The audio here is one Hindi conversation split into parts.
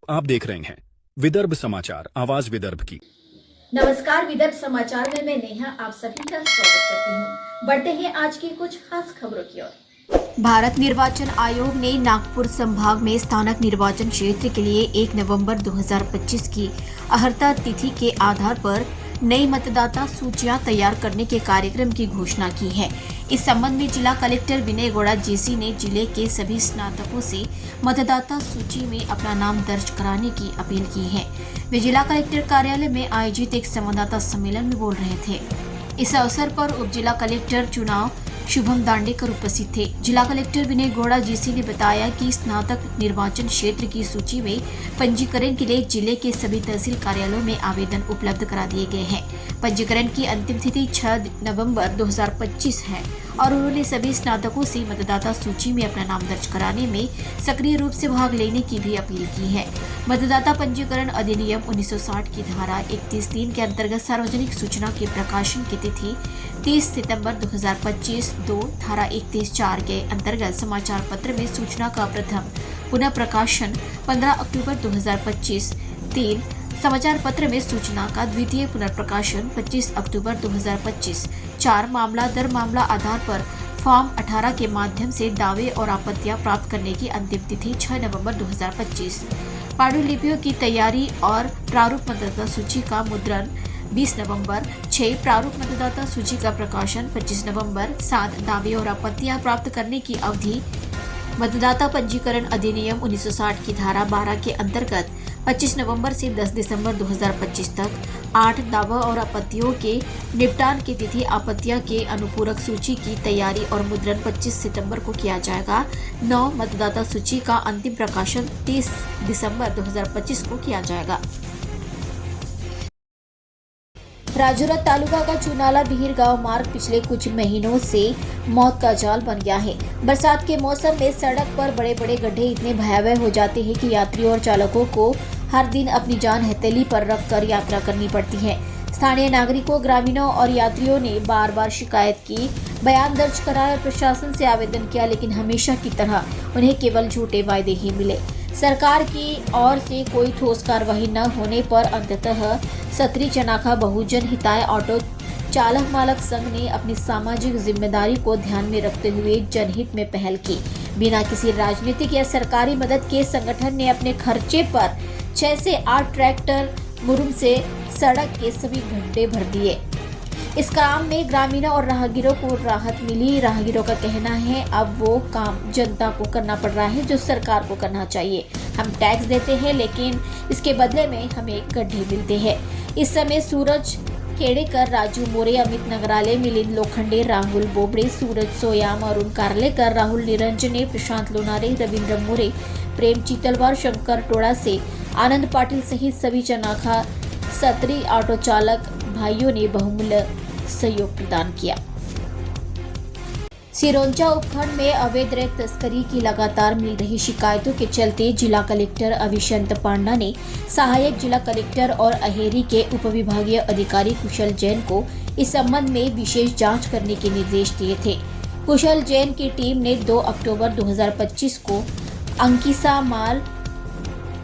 आप देख रहे हैं विदर्भ समाचार, आवाज विदर्भ की। नमस्कार, विदर्भ समाचार में मैं नेहा आप सभी का स्वागत करती हूँ। बढ़ते हैं आज की कुछ खास खबरों की ओर। भारत निर्वाचन आयोग ने नागपुर संभाग में स्थानक निर्वाचन क्षेत्र के लिए 1 नवंबर 2025 की अर्हता तिथि के आधार पर नई मतदाता सूचियां तैयार करने के कार्यक्रम की घोषणा की है। इस संबंध में जिला कलेक्टर विनय गौड़ा जेसी ने जिले के सभी स्नातकों से मतदाता सूची में अपना नाम दर्ज कराने की अपील की है। वे जिला कलेक्टर कार्यालय में आयोजित एक संवाददाता सम्मेलन में बोल रहे थे। इस अवसर पर उप जिला कलेक्टर चुनाव शुभम दांडेकर उपस्थित थे। जिला कलेक्टर विनय गौड़ा जेसी ने बताया कि स्नातक निर्वाचन क्षेत्र की सूची में पंजीकरण के लिए जिले के सभी तहसील कार्यालयों में आवेदन उपलब्ध करा दिए गए हैं। पंजीकरण की अंतिम तिथि 6 नवंबर 2025 है और उन्होंने सभी स्नातकों से मतदाता सूची में अपना नाम दर्ज कराने में सक्रिय रूप से भाग लेने की भी अपील की है। मतदाता पंजीकरण अधिनियम 1960 की धारा 31(3) के अंतर्गत सार्वजनिक सूचना के प्रकाशन की तिथि 30 सितंबर 2025, 2 धारा 31(4) के अंतर्गत समाचार पत्र में सूचना का प्रथम पुनः प्रकाशन 15 अक्टूबर 2025, 3 समाचार पत्र में सूचना का द्वितीय पुनर्प्रकाशन 25 अक्टूबर 2025, 4 मामला दर मामला आधार पर फॉर्म 18 के माध्यम से दावे और आपत्तियां प्राप्त करने की अंतिम तिथि 6 नवंबर 2025, पांडुलिपियों की तैयारी और प्रारूप मतदाता सूची का मुद्रण 20 नवंबर, 6 प्रारूप मतदाता सूची का प्रकाशन 25 नवंबर, 7 दावे और आपत्तियां प्राप्त करने की अवधि मतदाता पंजीकरण अधिनियम 1960 की धारा 12 के अंतर्गत 25 नवंबर से 10 दिसंबर 2025 तक, 8 दावा और आपत्तियों के निपटान की तिथि आपत्तियां के अनुपूरक सूची की तैयारी और मुद्रण 25 सितंबर को किया जाएगा, 9 मतदाता सूची का अंतिम प्रकाशन 30 दिसंबर 2025 को किया जाएगा। राजौरा तालुका का चुनाला विहीर गांव मार्ग पिछले कुछ महीनों से मौत का जाल बन गया है। बरसात के मौसम में सड़क पर बड़े बड़े गड्ढे इतने भयावह हो जाते हैं कि यात्रियों और चालकों को हर दिन अपनी जान हथेली पर रखकर यात्रा करनी पड़ती है। स्थानीय नागरिकों, ग्रामीणों और यात्रियों ने बार बार शिकायत की, बयान दर्ज कराया और प्रशासन से आवेदन किया, लेकिन हमेशा की तरह उन्हें केवल झूठे वायदे ही मिले। सरकार की ओर से कोई ठोस कार्रवाई न होने पर अंततः सत्री चनाखा बहुजन हिताय ऑटो चालक मालक संघ ने अपनी सामाजिक जिम्मेदारी को ध्यान में रखते हुए जनहित में पहल की। बिना किसी राजनीतिक या सरकारी मदद के संगठन ने अपने खर्चे पर 6 से 8 ट्रैक्टर मुरुम से सड़क के सभी गड्ढे भर दिए। इस काम में ग्रामीणों और राहगीरों को राहत मिली। राहगीरों का कहना है अब वो काम जनता को करना पड़ रहा है जो सरकार को करना चाहिए। हम टैक्स देते हैं लेकिन इसके बदले में हमें गड्ढे मिलते हैं। इस समय सूरज खेड़ेकर, राजू मोरे, अमित नगराले, मिलिंद लोखंडे, राहुल बोबड़े, सूरज सोयाम, अरुण कारलेकर, राहुल निरंजने, प्रशांत लोनारे, रविंद्र मोरे, प्रेम चीतलवार, शंकर टोड़ा से आनंद पाटिल सहित सभी चनाखा सत्री ऑटो चालक भाइयों ने बहुमूल्य सहयोग प्रदान किया। सिरोंचा उपखंड में अवैध रेत तस्करी की लगातार मिल रही शिकायतों के चलते जिला कलेक्टर अभिषंत पांडा ने सहायक जिला कलेक्टर और अहेरी के उपविभागीय अधिकारी कुशल जैन को इस संबंध में विशेष जांच करने के निर्देश दिए थे। कुशल जैन की टीम ने 2 अक्टूबर 2025 को अंकिसा माल,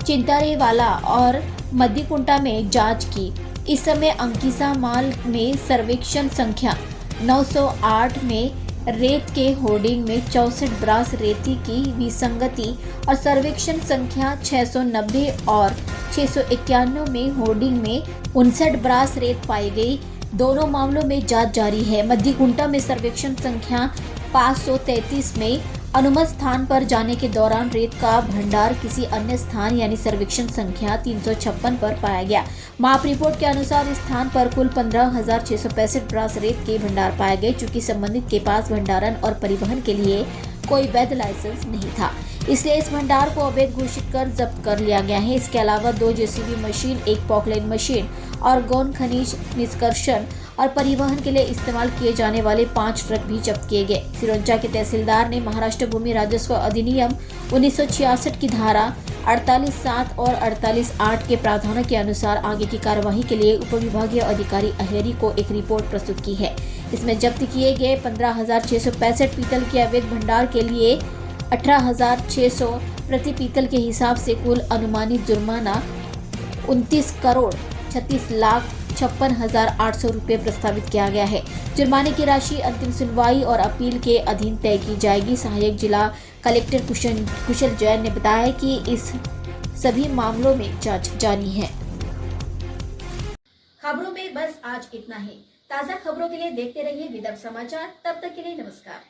चिंतारेवाला और मद्दीकुंटा में जांच की। इस समय अंकिसा माल में सर्वेक्षण संख्या 908 में रेत के होर्डिंग में 64 ब्रास रेती की विसंगति और सर्वेक्षण संख्या 690 और 691 में होर्डिंग में 59 ब्रास रेत पाई गई। दोनों मामलों में जांच जारी है। मद्दीकुंटा में सर्वेक्षण संख्या 533 में अनुमत स्थान पर जाने के दौरान रेत का भंडार किसी अन्य स्थान यानी सर्वेक्षण संख्या 356 पर पाया गया। माप रिपोर्ट के अनुसार इस स्थान पर कुल 15,665 ब्रास रेत के भंडार पाए गए। चूंकि संबंधित के पास भंडारण और परिवहन के लिए कोई वैध लाइसेंस नहीं था, इसलिए इस भंडार को अवैध घोषित कर जब्त कर लिया गया है। इसके अलावा 2 जेसीबी मशीन, 1 पॉकलाइन मशीन और गौण खनिज निष्कर्षण और परिवहन के लिए इस्तेमाल किए जाने वाले 5 ट्रक भी जब्त किए गए। सिरोंचा के तहसीलदार ने महाराष्ट्र भूमि राजस्व अधिनियम 1966 की धारा 48(7) और 48(8) के प्रावधानों के अनुसार आगे की कार्यवाही के लिए उपविभागीय अधिकारी अहेरी को एक रिपोर्ट प्रस्तुत की है। इसमें जब्त किए गए 15,665 पीतल के अवैध भंडार के लिए 18,600 प्रति पीतल के हिसाब से कुल अनुमानित जुर्माना 29,36,56,800 रुपये प्रस्तावित किया गया है। जुर्माने की राशि अंतिम सुनवाई और अपील के अधीन तय की जाएगी। सहायक जिला कलेक्टर कुशल जैन ने बताया कि इस सभी मामलों में जांच जारी है। खबरों में बस आज इतना ही। ताज़ा खबरों के लिए देखते रहिए विदर्भ समाचार। तब तक के लिए नमस्कार।